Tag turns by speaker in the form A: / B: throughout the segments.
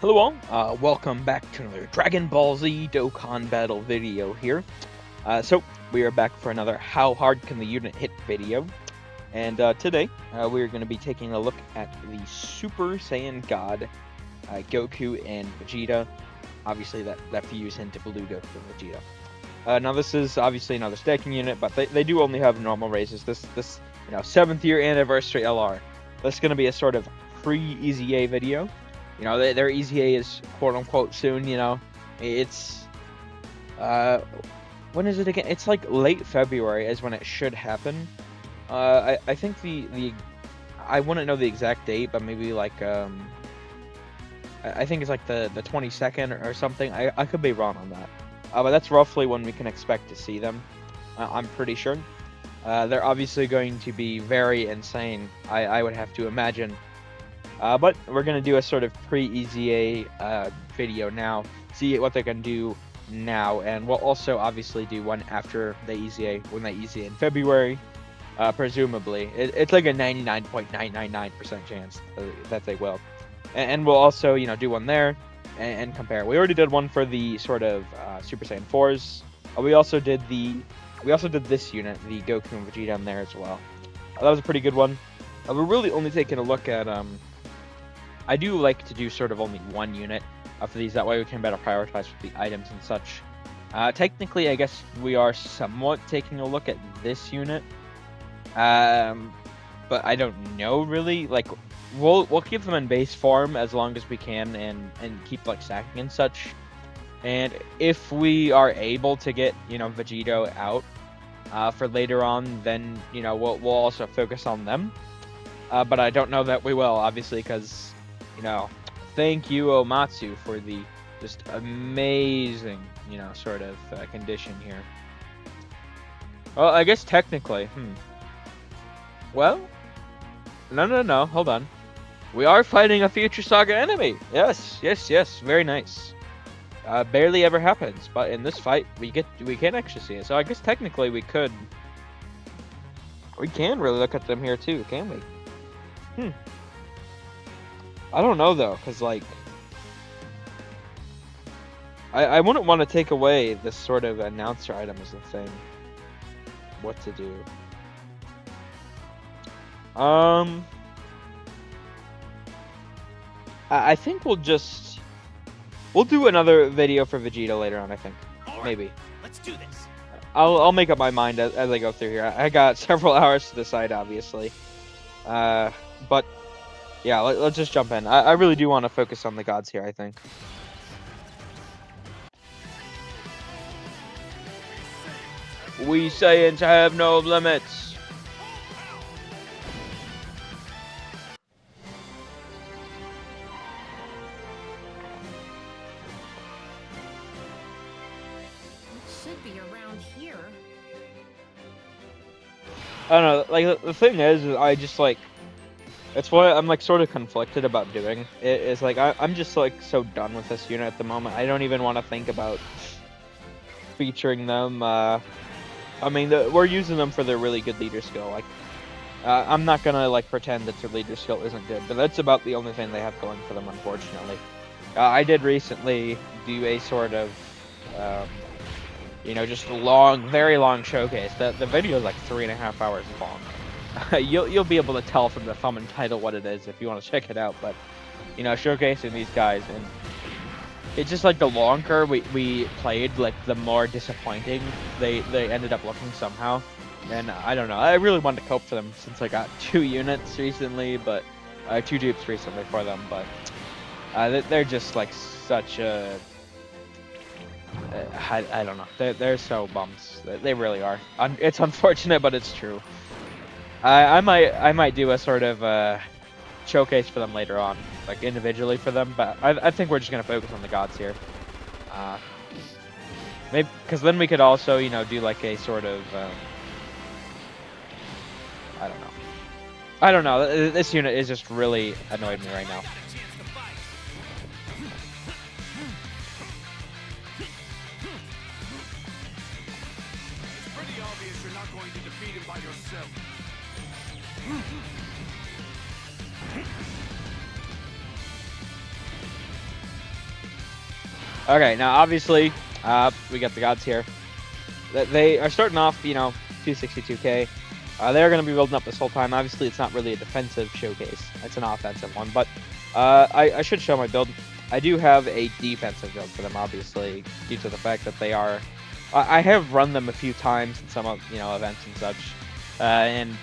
A: Hello all, welcome back to another Dragon Ball Z Dokkan battle video here. So, we are back for another How Hard Can the Unit Hit video. And today, we're going to be taking a look at the Super Saiyan God, Goku and Vegeta. Obviously, that fuse into Blue Goku and Vegeta. Now, this is obviously another stacking unit, but they do only have normal raises. This 7th year anniversary LR. This is going to be a sort of pre-EZA video. Their EZA is quote-unquote soon, It's, when is it again? It's like late February is when it should happen. I think I wouldn't know the exact date, but maybe like, I think it's like the 22nd or something. I could be wrong on that. But that's roughly when we can expect to see them. I'm pretty sure. They're obviously going to be very insane, I would have to imagine. But we're going to do a sort of pre-EZA video now, see what they can do now, and we'll also obviously do one after the EZA, when they EZA in February, presumably. It's like a 99.999% chance that they will. And we'll also, do one there and compare. We already did one for the sort of Super Saiyan 4s. We also did this unit, the Goku and Vegeta, in there as well. That was a pretty good one. We're really only taking a look at I do like to do sort of only one unit for these, that way we can better prioritize with the items and such. Technically, I guess we are somewhat taking a look at this unit, but I don't know really. Like, we'll keep them in base form as long as we can and keep like stacking and such. And if we are able to get Vegeta out for later on, then we'll also focus on them. But I don't know that we will, obviously, because thank you Omatsu for the just amazing sort of condition here. Well, I guess technically, well, no, hold on. We are fighting a Future Saga enemy. Yes, very nice. Barely ever happens, but in this fight we can actually see it. So I guess technically we can really look at them here too, can we? I don't know though, because like I wouldn't want to take away this sort of announcer item as a thing. What to do? I think we'll do another video for Vegeta later on. I think maybe.
B: Let's do this.
A: I'll make up my mind as I go through here. I got several hours to decide, obviously. But yeah, let's just jump in. I really do want to focus on the gods here, I think. We Saiyans have no limits.
B: It should be around here.
A: I don't know, like the thing is I just like, it's what I'm like sort of conflicted about doing. It's like I'm just like so done with this unit at the moment. I don't even want to think about featuring them. I mean, we're using them for their really good leader skill. Like, I'm not gonna like pretend that their leader skill isn't good, but that's about the only thing they have going for them, unfortunately. I did recently do a sort of, just a long, very long showcase. The video is like 3.5 hours long. You'll be able to tell from the thumb and title what it is if you want to check it out, but showcasing these guys, and it's just like the longer we played, like the more disappointing they ended up looking somehow. And I don't know, I really wanted to cope for them since I got 2 units recently, but 2 dupes recently for them, but they're just like such a I don't know, they're so bums. They really are. It's unfortunate, but it's true. I might do a sort of showcase for them later on, like individually for them, but I think we're just gonna focus on the gods here. Maybe because then we could also do like a sort of I don't know. This unit is just really annoyed me right now.
C: It's pretty obvious you're not going to defeat him by yourself.
A: Okay, now obviously, we got the gods here. They are starting off, 262k. They're going to be building up this whole time. Obviously, it's not really a defensive showcase. It's an offensive one. But I should show my build. I do have a defensive build for them, obviously, due to the fact that they are... I have run them a few times in some, events and such. And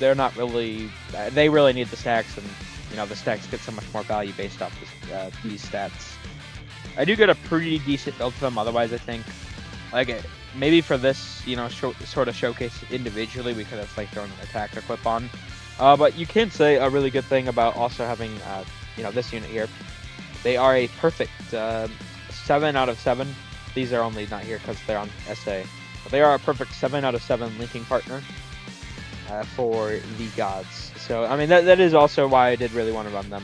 A: they're not really... they really need the stacks, and, the stacks get so much more value based off these stats. I do get a pretty decent build for them, otherwise, I think. Maybe for this, sort of showcase individually, we could have thrown an attack equip on. But you can say a really good thing about also having, this unit here. They are a perfect 7 out of 7. These are only not here because they're on SA. But they are a perfect 7 out of 7 linking partner for the gods. So, I mean, that is also why I did really want to run them.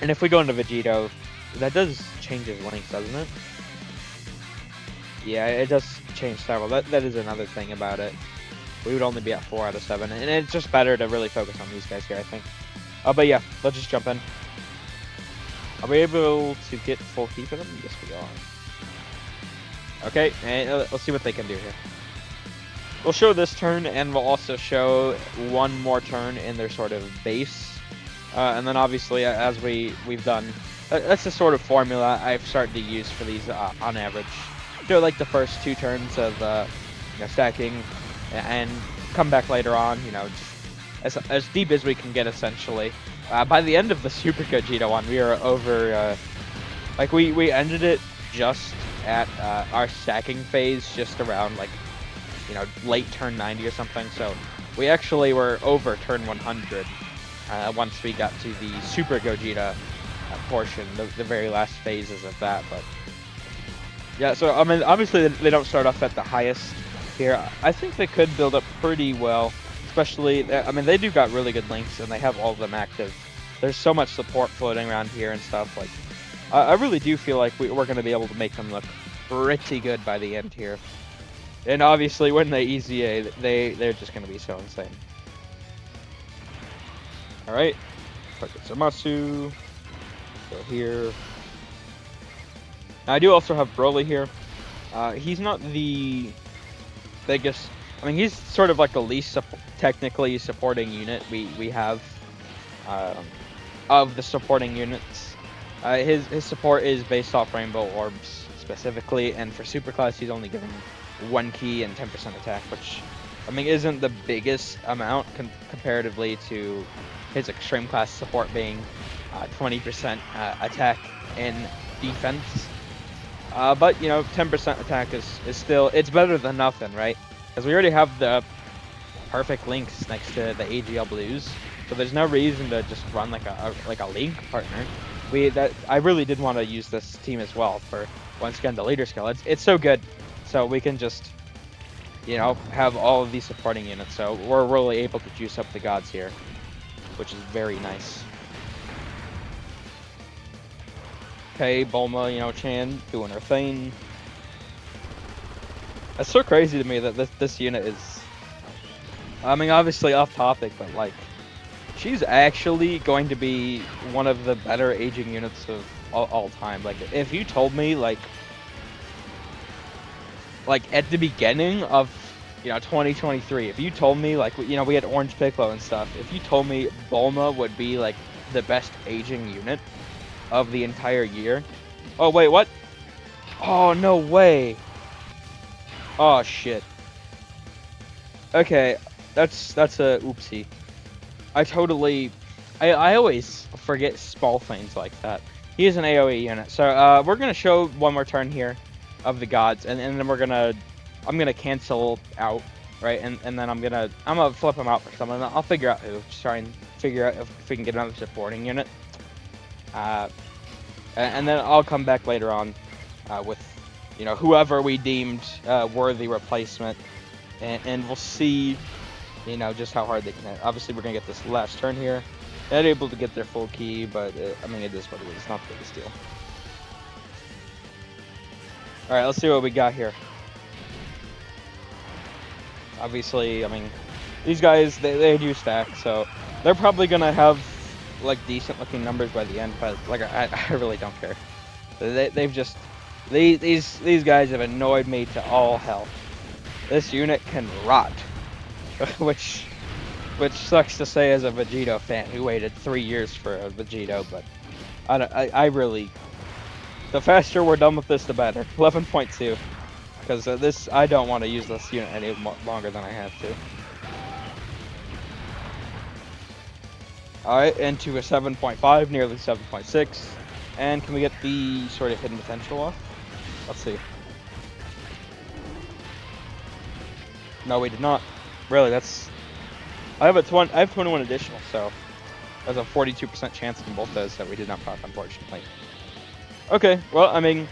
A: And if we go into Vegito, that does change his links, doesn't it? Yeah, it does change several. That is another thing about it. We would only be at 4 out of 7, and it's just better to really focus on these guys here, I think. But yeah, let's just jump in. Are we able to get full keep of them? Yes, we are. Okay, and let's see what they can do here. We'll show this turn, and we'll also show one more turn in their sort of base. And then obviously, as we've done, that's the sort of formula I've started to use for these on average. Do like the first 2 turns of stacking, and come back later on. Just as deep as we can get essentially. By the end of the Super Gogeta one, we are over. We ended it just at our stacking phase, just around late turn 90 or something. So we actually were over turn 100 once we got to the Super Gogeta portion, the very last phases of that. But yeah, so I mean, obviously they don't start off at the highest here. I think they could build up pretty well, especially, I mean, they do got really good links, and they have all of them active. There's so much support floating around here and stuff. I really do feel like we're going to be able to make them look pretty good by the end here. And obviously, when they EZA, they're just going to be so insane. Alright, Zamasu, go here. Now, I do also have Broly here. He's not the biggest... I mean, he's sort of like the least technically supporting unit we have of the supporting units. His support is based off Rainbow Orbs specifically, and for Superclass, he's only given 1 key and 10% attack, which, I mean, isn't the biggest amount comparatively to his Extreme Class support being 20% attack and defense. But, 10% attack is still, it's better than nothing, right? Because we already have the perfect links next to the AGL Blues, so there's no reason to just run like a link partner. I really did want to use this team as well for, once again, the leader skill. It's so good, so we can just, have all of these supporting units. So we're really able to juice up the gods here, which is very nice. Okay, Bulma, Chan doing her thing. It's so crazy to me that this unit is, I mean, obviously off topic, but she's actually going to be one of the better aging units of all time. If you told me at the beginning of 2023, if you told me we had Orange Piccolo and stuff, if you told me Bulma would be the best aging unit of the entire year. Oh wait, what? Oh, no way. Oh shit. Okay, that's a oopsie. I always forget small things like that. He is an AoE unit. So we're gonna show one more turn here of the gods, and then I'm gonna cancel out, right? And then I'm gonna flip him out for someone. I'll figure out who. Just try and figure out if we can get another supporting unit. And then I'll come back later on with whoever we deemed worthy replacement, and we'll see just how hard they can hit. Obviously, we're gonna get this last turn here. They're able to get their full key, but I mean, it is what it is. It's not the biggest deal. All right, let's see what we got here. Obviously, I mean, these guys they do stack, so they're probably gonna have like decent looking numbers by the end, but like I really don't care. They've just these guys have annoyed me to all hell. This unit can rot, which sucks to say as a Vegito fan who waited 3 years for a Vegito, but I really, the faster we're done with this, the better. 11.2, because this I don't want to use this unit any longer than I have to. All right, into a 7.5, nearly 7.6, and can we get the sort of hidden potential off? Let's see. No, we did not. Really, that's. I have 21 additional, so there's a 42% chance in both those that we did not proc, unfortunately. Okay, well, I mean,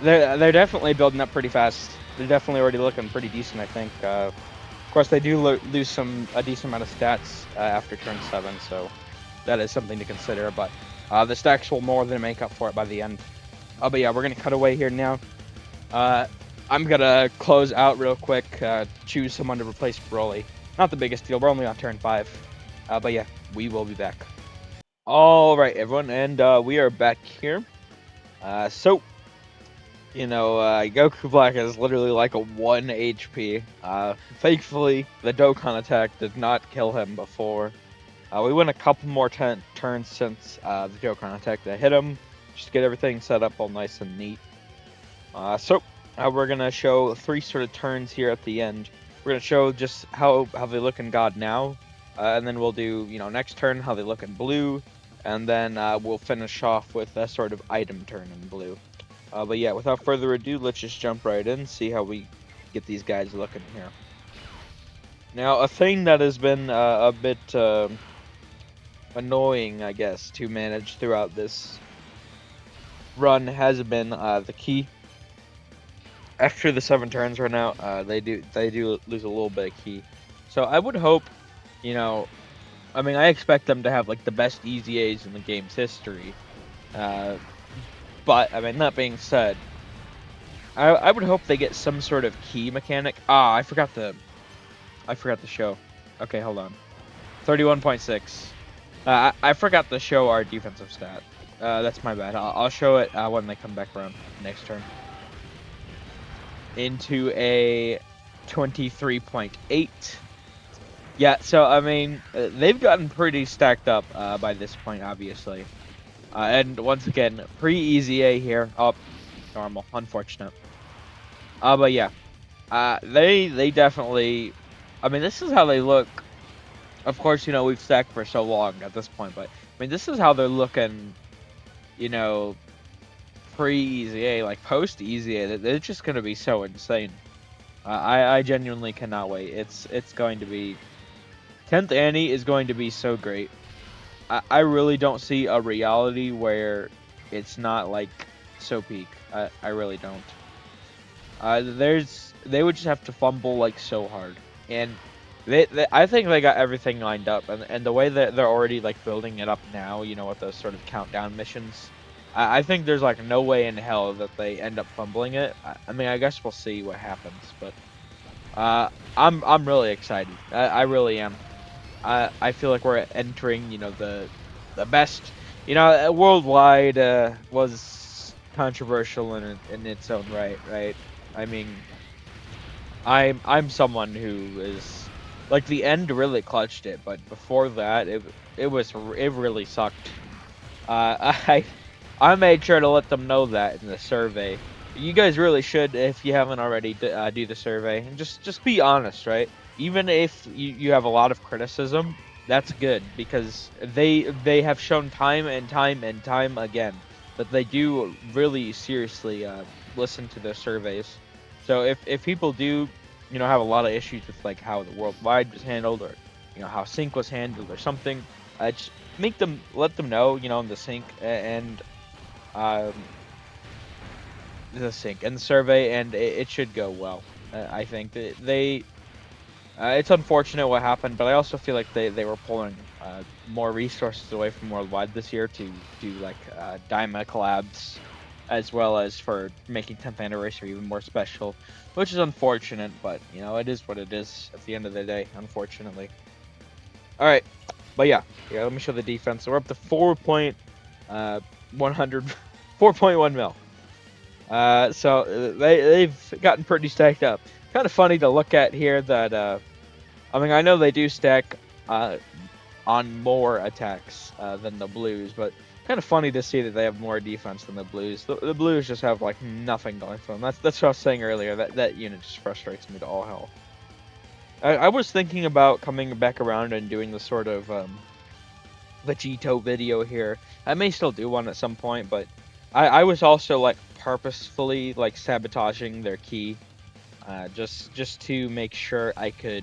A: they're definitely building up pretty fast. They're definitely already looking pretty decent, I think. Of course, they do lose a decent amount of stats after turn 7, so that is something to consider. But the stacks will more than make up for it by the end. But yeah, we're gonna cut away here now. I'm gonna close out real quick. Choose someone to replace Broly. Not the biggest deal. We're only on turn 5. But yeah, we will be back. All right, everyone, and we are back here. So, Goku Black is literally like a 1 HP. Thankfully, the Dokkan attack did not kill him before. We went a couple more turns since the Dokkan attack that hit him, just to get everything set up all nice and neat. So, we're going to show 3 sort of turns here at the end. We're going to show just how they look in God now, and then we'll do, next turn how they look in blue, and then we'll finish off with a sort of item turn in blue. But yeah, without further ado, let's just jump right in, see how we get these guys looking here. Now, a thing that has been a bit annoying, I guess, to manage throughout this run has been the key. After the 7 turns run out, they do lose a little bit of key. So I would hope, I mean, I expect them to have like the best EZAs in the game's history. But I mean, that being said, I would hope they get some sort of key mechanic. I forgot the show. Okay, hold on. 31.6. I forgot to show our defensive stat. That's my bad. I'll show it when they come back around next turn. Into a 23.8. Yeah, so I mean, they've gotten pretty stacked up by this point, obviously. And once again, pre-EZA here. Oh, normal. Unfortunate. But yeah. They definitely... I mean, this is how they look. Of course, we've stacked for so long at this point, but... I mean, this is how they're looking, pre-EZA, like post-EZA. They're just going to be so insane. I genuinely cannot wait. It's going to be... 10th Annie is going to be so great. I really don't see a reality where it's not like so peak. I really don't. They would just have to fumble like so hard, and I think they got everything lined up, and the way that they're already like building it up now, with those sort of countdown missions, I think there's like no way in hell that they end up fumbling it. I mean, I guess we'll see what happens, but I'm really excited. I really am. I feel like we're entering, the best, worldwide was controversial in its own right? I mean, I'm someone who is like the end really clutched it, but before that it really sucked. I made sure to let them know that in the survey. You guys really should, if you haven't already, do the survey and just be honest, right? Even if you have a lot of criticism, that's good, because they have shown time and time again that they do really seriously listen to their surveys. So if people do, have a lot of issues with like how the worldwide was handled, or how sync was handled or something, just let them know, in the sync and the sync and the survey, and it should go well. I think that it's unfortunate what happened, but I also feel like they were pulling more resources away from Worldwide this year to do like Daima collabs, as well as for making 10th anniversary even more special, which is unfortunate, but it is what it is at the end of the day, unfortunately. All right, But yeah, let me show the defense. So we're up to 4.1 mil. So they've gotten pretty stacked up. Kind of funny to look at here that I mean, I know they do stack on more attacks than the Blues, but kind of funny to see that they have more defense than the Blues. The Blues just have like nothing going for them. That's what I was saying earlier. That unit just frustrates me to all hell. I was thinking about coming back around and doing the sort of Vegito video here. I may still do one at some point, but I was also like purposefully like sabotaging their key, just to make sure I could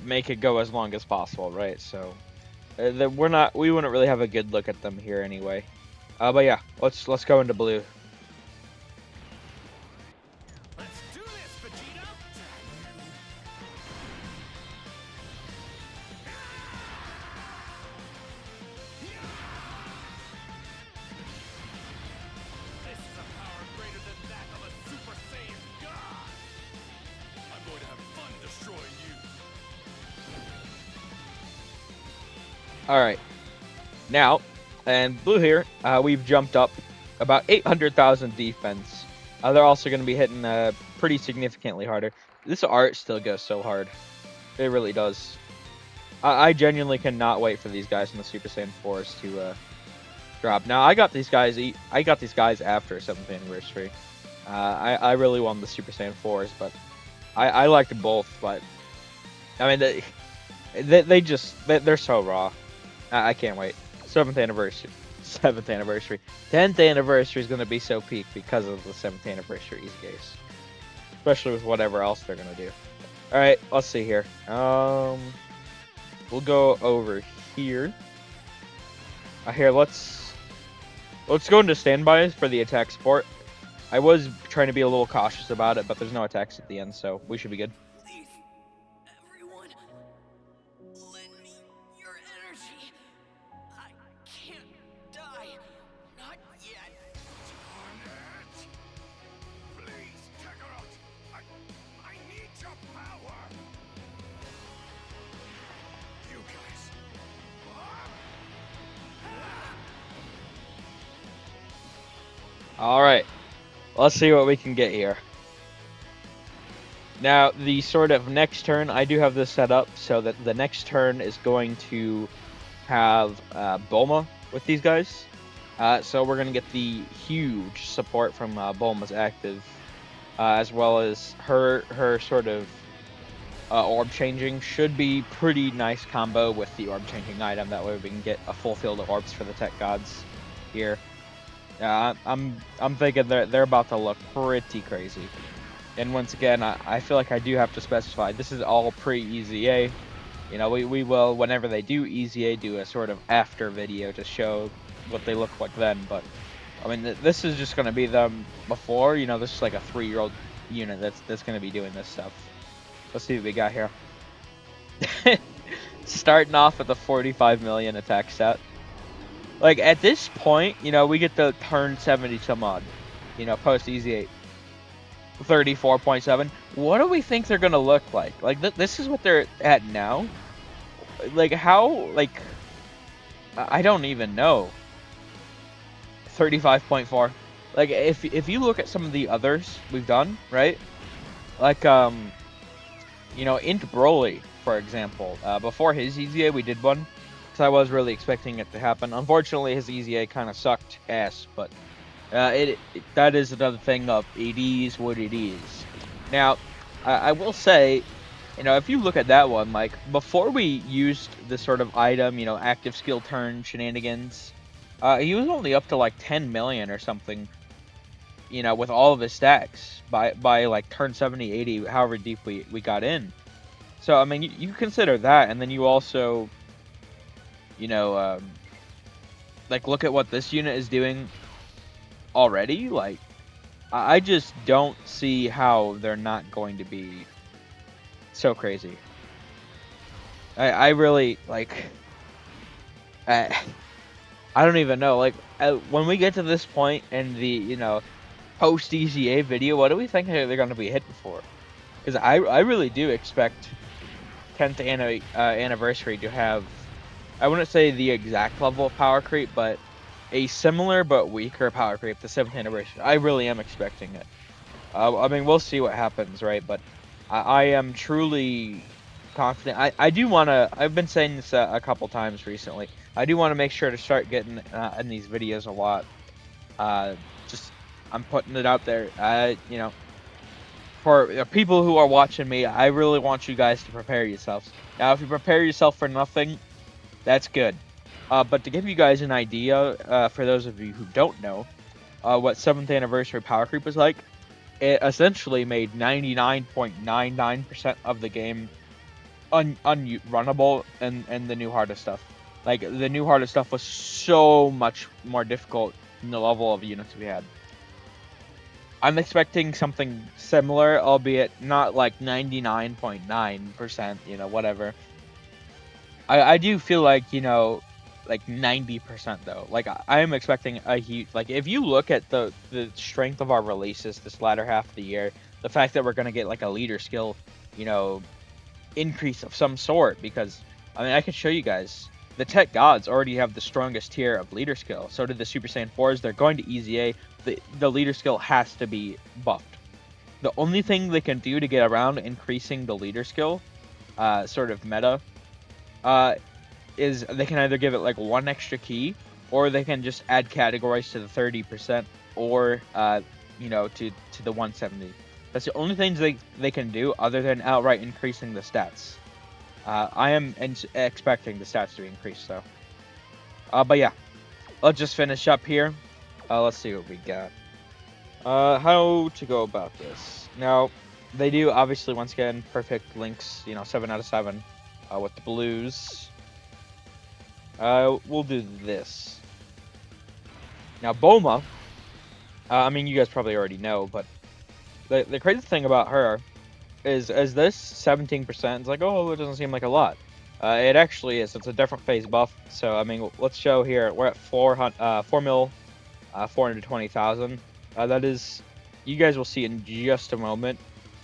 A: make it go as long as possible, right? So we wouldn't really have a good look at them here anyway. But yeah, let's go into blue.
C: Let's do this, Vegeta! This is a power greater than that of a Super Saiyan God! I'm going to have fun destroying you!
A: All right, now, and blue here, we've jumped up about 800,000 defense. They're also going to be hitting pretty significantly harder. This art still goes so hard. It really does. I genuinely cannot wait for these guys in the Super Saiyan 4s to drop. Now, I got these guys after 7th anniversary. I really wanted the Super Saiyan 4s, but I liked both. But I mean, they're so raw. I can't wait. 7th anniversary. 10th anniversary is going to be so peak because of the 7th anniversary EZAs. Especially with whatever else they're going to do. Alright, let's see here. We'll go over here. Here, let's go into standbys for the attack support. I was trying to be a little cautious about it, but there's no attacks at the end, so we should be good.
D: Please, everyone, lend me your energy. I can't die. Not yet.
C: Darn it! Please, Kakarot! I need your power! You guys...
A: Alright, let's see what we can get here. Now, the sort of next turn, I do have this set up so that the next turn is going to have Bulma with these guys. So we're going to get the huge support from Bulma's active, as well as her sort of orb changing. Should be pretty nice combo with the orb changing item. That way we can get a full field of orbs for the tech gods here. I'm thinking they're about to look pretty crazy. And once again, I feel like I do have to specify this is all pre-EZA. You know, we will, whenever they do EZA, do a sort of after video to show what they look like then. But I mean, this is just going to be them before. You know, this is like a 3-year-old unit that's going to be doing this stuff. Let's see what we got here. Starting off with a 45 million attack stat. Like, at this point, you know, we get to turn 70 some odd. You know, post EZA 34.7. What do we think they're gonna look like? Like, this is what they're at now. Like, how? Like, I don't even know. 35.4. Like, if you look at some of the others we've done, right? Like, you know, Int Broly, for example. Before his EZA, we did one. Because I was really expecting it to happen. Unfortunately, his EZA kind of sucked ass, but that is another thing of it is what it is. Now, I will say, you know, if you look at that one, like, before we used this sort of item, you know, active skill turn shenanigans, he was only up to like 10 million or something, you know, with all of his stacks by like turn 70, 80, however deep we got in. So, I mean, you consider that, and then you also, you know, like, look at what this unit is doing already. Like, I just don't see how they're not going to be so crazy. I really, like, I don't even know. Like, when we get to this point in the, you know, post EZA video, what do we think they're going to be hitting for? Because I really do expect, 10th anniversary to have, I wouldn't say the exact level of power creep, but a similar but weaker power creep the 7th anniversary. I really am expecting it. I mean, we'll see what happens, right? But I am truly confident. I do want to. I've been saying this a couple times recently. I do want to make sure to start getting in these videos a lot. Just I'm putting it out there. You know, for people who are watching me, I really want you guys to prepare yourselves. Now, if you prepare yourself for nothing, that's good. But to give you guys an idea, for those of you who don't know, what 7th anniversary power creep was like, it essentially made 99.99% of the game unrunnable and the new hardest stuff. Like, the new hardest stuff was so much more difficult than the level of units we had. I'm expecting something similar, albeit not like 99.9%, you know, whatever. I do feel like, you know, like 90% though. Like, I am expecting a huge, like, if you look at the strength of our releases this latter half of the year, the fact that we're going to get like a leader skill, you know, increase of some sort, because I mean, I can show you guys the tech gods already have the strongest tier of leader skill. So did the Super Saiyan 4s. They're going to EZA. The leader skill has to be buffed. The only thing they can do to get around increasing the leader skill, sort of meta, is they can either give it like one extra key, or they can just add categories to the 30%, or you know, to the 170. That's the only things they can do other than outright increasing the stats. I am expecting the stats to be increased though. But yeah, let's just finish up here. Let's see what we got. How to go about this. Now, they do obviously once again perfect links. You know, 7 out of 7 with the blues. We'll do this. Now, Bulma. I mean, you guys probably already know, but the crazy thing about her is, as this 17%, it's like, oh, it doesn't seem like a lot. It actually is. It's a different phase buff. So, I mean, let's show here. We're at 4 mil, 420,000. That is, you guys will see in just a moment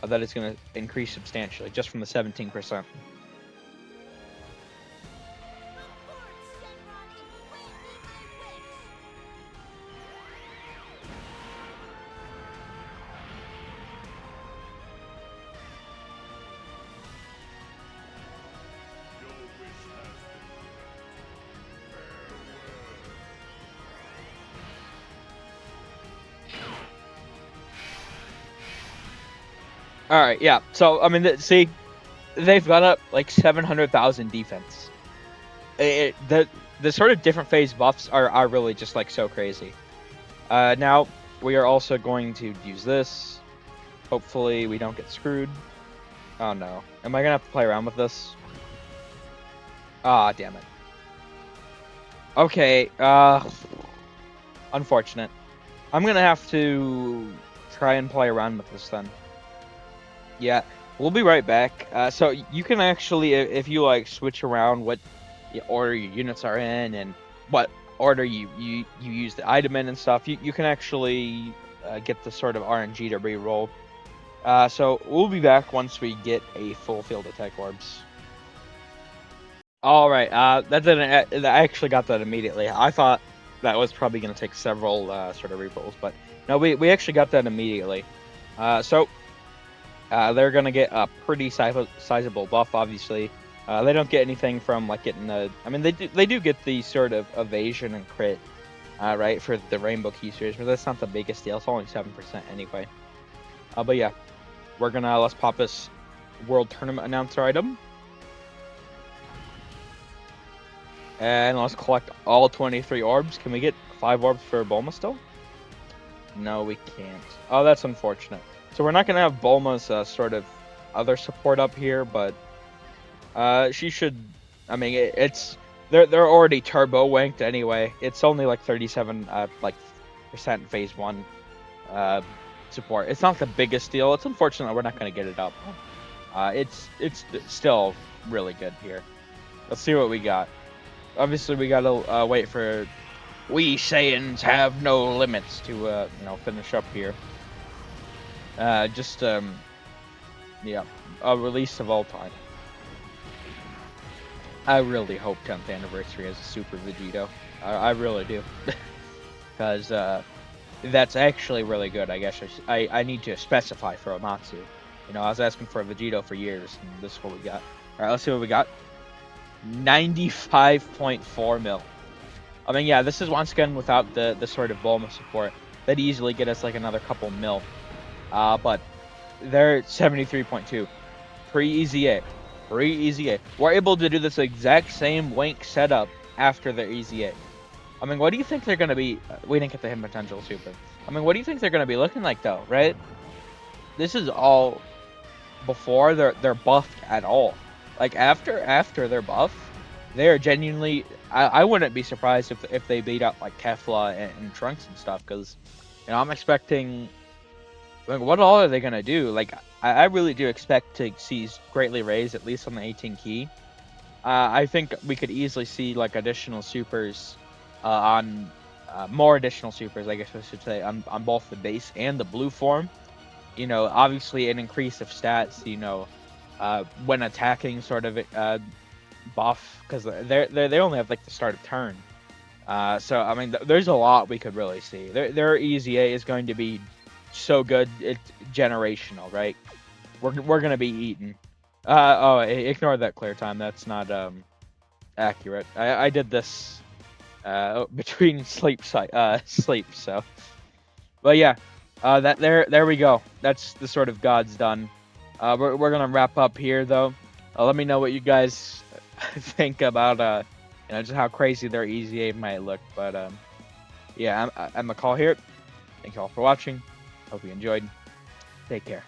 A: that it's going to increase substantially just from the 17%.
C: Your wish has been granted.
A: All right, yeah. So, I mean, see, they've got up like 700,000 defense. The sort of different phase buffs are really just like so crazy. Now we are also going to use this. Hopefully we don't get screwed. Oh no, am I gonna have to play around with this? Ah, damn it. Okay, unfortunate. I'm gonna have to try and play around with this then. Yeah, we'll be right back. So you can actually, if you like, switch around what order your units are in and what order you use the item in and stuff. You can actually get the sort of RNG to re-roll. So we'll be back once we get a full field of tech orbs. All right, that didn't. I actually got that immediately. I thought that was probably going to take several sort of re-rolls, but no, we actually got that immediately. So they're going to get a pretty sizable buff, obviously. They don't get anything from like getting the. I mean, they do get the sort of evasion and crit, right, for the Rainbow Key series, but that's not the biggest deal. It's only 7% anyway. But yeah, let's pop this World Tournament announcer item, and let's collect all 23 orbs. Can we get 5 orbs for Bulma still? No, we can't. Oh, that's unfortunate. So we're not gonna have Bulma's sort of other support up here, but. She should. I mean, it's they're already turbo wanked anyway. It's only like 37 percent phase 1 support. It's not the biggest deal. It's unfortunate we're not going to get it up. It's still really good here. Let's see what we got. Obviously, we gotta wait for we Saiyans have no limits to you know, finish up here. Yeah, a release of all time. I really hope 10th anniversary has a Super Vegito. I really do, because that's actually really good. I guess I need to specify for Amatsu. You know, I was asking for a Vegito for years, and this is what we got. All right, let's see what we got. 95.4 mil. I mean, yeah, this is once again without the sort of Bulma support. That'd easily get us like another couple mil. But they're at 73.2. Pre-EZA. Pre-EZA. We're able to do this exact same Wink setup after their EZA. I mean, what do you think they're going to be? We didn't get the hidden potential super. I mean, what do you think they're going to be looking like, though, right? This is all before they're buffed at all. Like, after they're buffed, they're genuinely... I wouldn't be surprised if they beat up, like, Kefla and Trunks and stuff, because, you know, I'm expecting... Like, what all are they going to do? Like, I really do expect to see greatly raised, at least on the 18 key. I think we could easily see like additional supers on more additional supers, I guess I should say, on both the base and the blue form. You know, obviously an increase of stats. You know, when attacking, sort of buff, because they only have like the start of turn. So I mean, there's a lot we could really see. Their EZA is going to be so good, it's generational, right? We're gonna be eaten. Ignore that clear time. That's not accurate. I did this between sleep. So, but yeah, that there we go. That's the sort of God's done. We're gonna wrap up here though. Let me know what you guys think about you know, just how crazy their EZA might look. But yeah, I'm McCall here. Thank you all for watching. Hope you enjoyed. Take care.